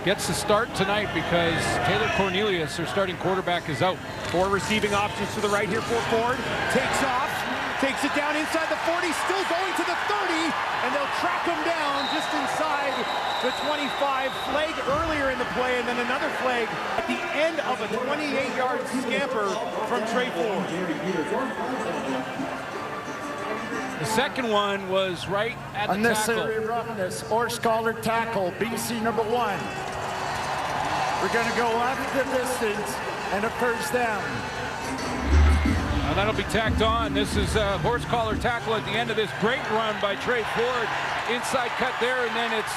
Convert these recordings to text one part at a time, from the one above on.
gets the start tonight because Taylor Cornelius, their starting quarterback, is out. 4 receiving options to the right here for Ford. Takes off, takes it down inside the 40, still going to the 30, and they'll track him down just inside the 25. Flag earlier in the play, and then another flag at the end of a 28-yard scamper from Trey Ford. The second one was right at the unnecessary tackle. roughness or scholar tackle, BC number 1. We're going to go up the distance and a first down. Now that'll be tacked on. This is a horse collar tackle at the end of this great run by Trey Ford. Inside cut there, and then it's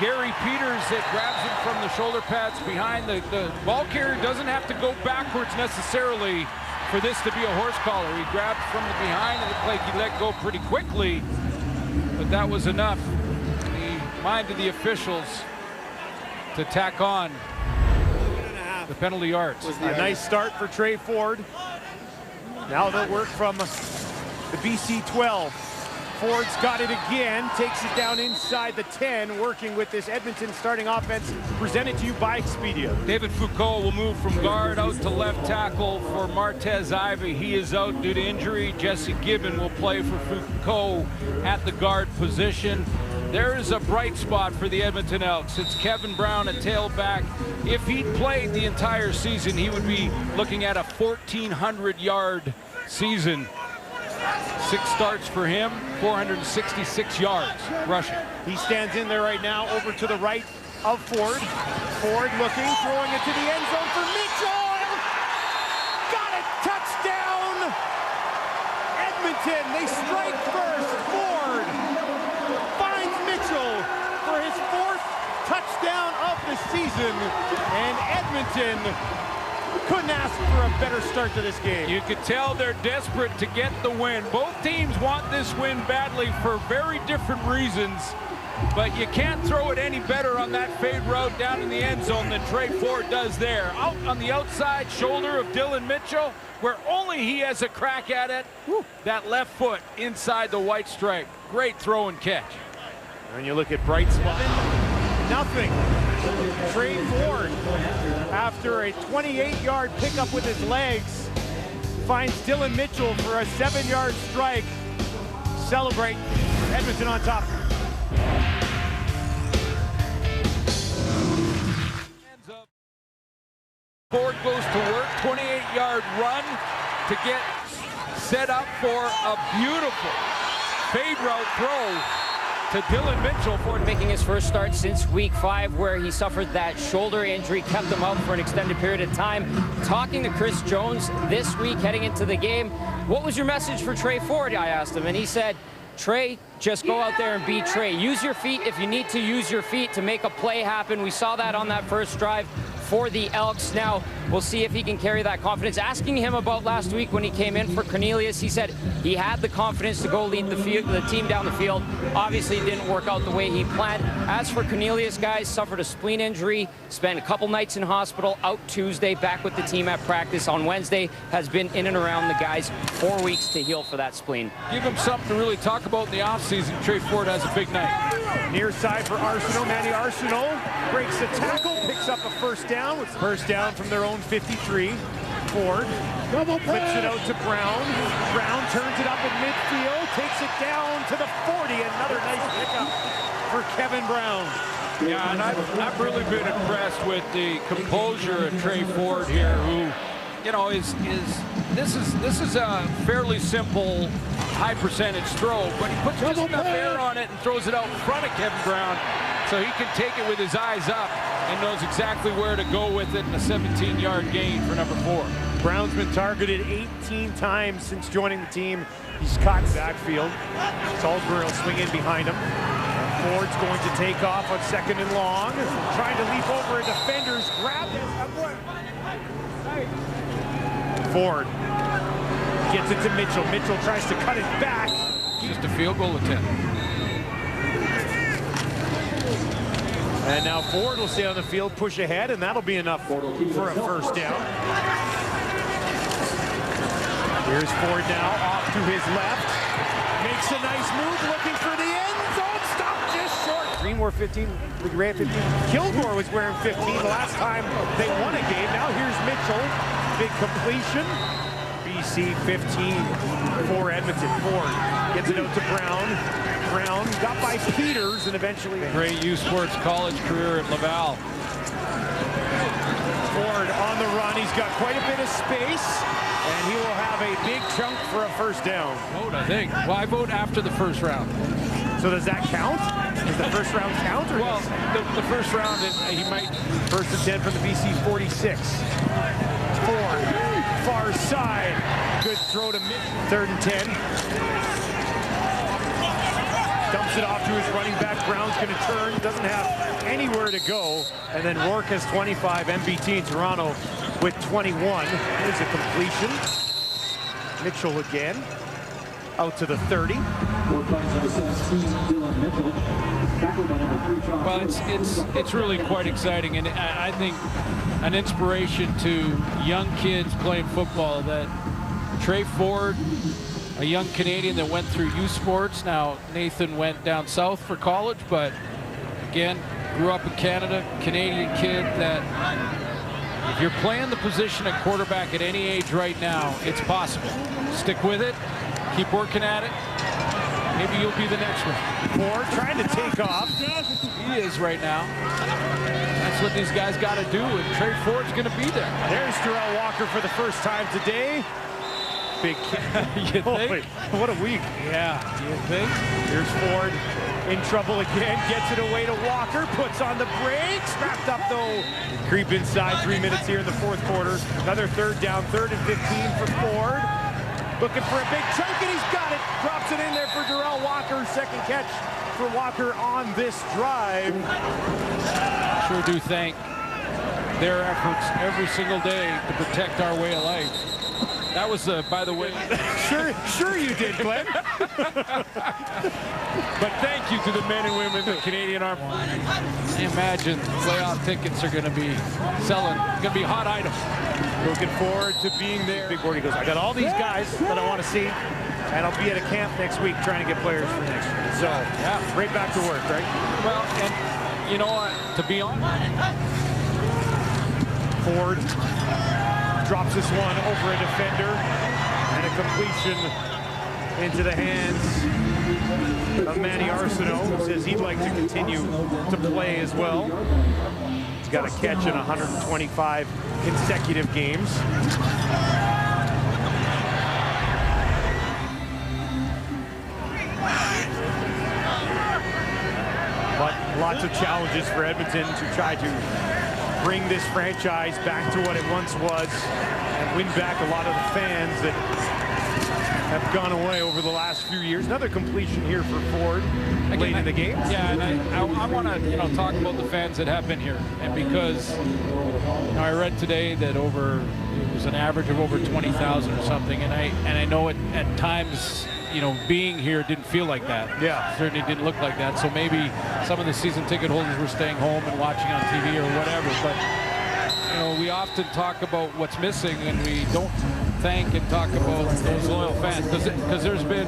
Gary Peters that grabs him from the shoulder pads behind. The ball carrier doesn't have to go backwards necessarily for this to be a horse collar. He grabbed from the behind, and it looked like he let go pretty quickly, but that was enough in the mind of the officials to tack on the penalty yards. A nice start for Trey Ford. Now they'll work from the BC 12. Ford's got it again, takes it down inside the 10, working with this Edmonton starting offense, presented to you by Expedia. David Foucault will move from guard out to left tackle for Martez Ivey. He is out due to injury. Jesse Gibbon will play for Foucault at the guard position. There is a bright spot for the Edmonton Elks. It's Kevin Brown at tailback. If he'd played the entire season, he would be looking at a 1,400-yard season. 6 starts for him, 466 yards rushing. He stands in there right now, over to the right of Ford. Ford looking, throwing it to the end zone for Mitchell. Got it, touchdown! Edmonton, they strike first. Ford finds Mitchell for his 4th touchdown of the season. And Edmonton couldn't ask for a better start to this game. You could tell they're desperate to get the win. Both teams want this win badly for very different reasons, but you can't throw it any better on that fade route down in the end zone than Trey Ford does there. Out on the outside shoulder of Dylan Mitchell, where only he has a crack at it. That left foot inside the white stripe. Great throw and catch. And you look at bright spot. Nothing. Trey Ford, after a 28-yard pickup with his legs, finds Dylan Mitchell for a 7-yard strike. Celebrate. Edmonton on top. Ford goes to work, 28-yard run to get set up for a beautiful fade route throw to Dylan Mitchell. Ford making his first start since week 5, where he suffered that shoulder injury, kept him out for an extended period of time. Talking to Chris Jones this week heading into the game, what was your message for Trey Ford? I asked him, and he said, Trey, just go out there and be Trey. Use your feet if you need to use your feet to make a play happen. We saw that on that first drive for the Elks. Now we'll see if he can carry that confidence. Asking him about last week when he came in for Cornelius, he said he had the confidence to go lead the team down the field. Obviously it didn't work out the way he planned. As for Cornelius, guys, suffered a spleen injury, spent a couple nights in hospital, out Tuesday, back with the team at practice on Wednesday, has been in and around the guys 4 weeks to heal for that spleen. Give him something to really talk about in the offseason. Trey Ford has a big night. Near side for Arsenault. Manny Arsenault breaks the tackle, picks up a first down. First down from their own 53. Ford flips it out to Brown. Brown turns it up in midfield, takes it down to the 40. Another nice pickup for Kevin Brown. Yeah, and I've really been impressed with the composure of Trey Ford here, who, you know, this is a fairly simple high percentage throw, but he puts just enough air on it and throws it out in front of Kevin Brown so he can take it with his eyes up and knows exactly where to go with it in a 17-yard gain for number 4. Brown's been targeted 18 times since joining the team. He's caught backfield. Salisbury will swing in behind him. Ford's going to take off on 2nd and long. Trying to leap over a defender's grab. Ford gets it to Mitchell. Mitchell tries to cut it back. Just a field goal attempt. And now Ford will stay on the field, push ahead, and that'll be enough for a first down. Here's Ford now off to his left. Makes a nice move, looking for the end zone. Stop just short. 3 15, wore 15, ran 15. Kilgore was wearing 15 the last time they won a game. Now here's Mitchell, big completion. BC 15 for Edmonton. Ford gets it out to Brown. Brown got by Peters and eventually... Great U Sports college career at Laval. Ford on the run. He's got quite a bit of space, and he will have a big chunk for a first down. Vote, I think. Well, I vote after the first round. So does that count? Does the first round count? Or well, the first round, he might... First and 10 from the BC 46. Ford, far side. Good throw to mid. 3rd and 10. Dumps it off to his running back. Brown's going to turn. Doesn't have anywhere to go. And then Rourke has 25. MBT in Toronto with 21. Here's a completion. Mitchell again. Out to the 30. Well, it's really quite exciting, and I think an inspiration to young kids playing football. That Trey Ford, a young Canadian that went through U Sports. Now Nathan went down south for college, but again, grew up in Canada, Canadian kid that if you're playing the position at quarterback at any age right now, it's possible. Stick with it, keep working at it. Maybe you'll be the next one. Ford trying to take off. He is right now. That's what these guys got to do, and Trey Ford's going to be there. There's Darrell Walker for the first time today. Big kick. You think? What a week. Yeah, you think? Here's Ford in trouble again. Gets it away to Walker. Puts on the brakes. Wrapped up though. Creep inside. 3 minutes here in the fourth quarter. Another third down. 3rd and 15 for Ford. Looking for a big chunk, and he's got it. Drops it in there for Darrell Walker. Second catch for Walker on this drive. Sure do thank their efforts every single day to protect our way of life. That was, by the way... Sure you did, Glenn. But thank you to the men and women of the Canadian Army. I imagine playoff tickets are going to be selling, going to be a hot item. Looking forward to being there. Big Board, he goes, I got all these guys that I want to see, and I'll be at a camp next week trying to get players for next year. So, yeah, right back to work, right? Well, and you know what, to be honest... Ford drops this one over a defender, and a completion into the hands of Manny Arsenault, who says he'd like to continue to play as well. He's got a catch in 125 consecutive games. But lots of challenges for Edmonton to try to bring this franchise back to what it once was and win back a lot of the fans that have gone away over the last few years. Another completion here for Ford late in the game. Yeah, and I want to talk about the fans that have been here, and because I read today that it was an average of over 20,000 or something, and I know it at times. Being here didn't feel like that. Yeah. Certainly didn't look like that. So maybe some of the season ticket holders were staying home and watching on TV or whatever. But, we often talk about what's missing, and we don't thank and talk about those loyal fans. Because there's been,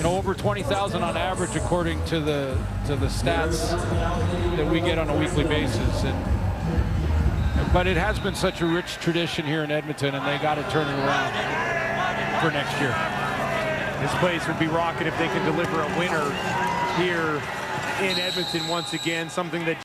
over 20,000 on average according to the stats that we get on a weekly basis. But it has been such a rich tradition here in Edmonton, and they got to turn it around for next year. This place would be rocking if they can deliver a winner here in Edmonton once again, something that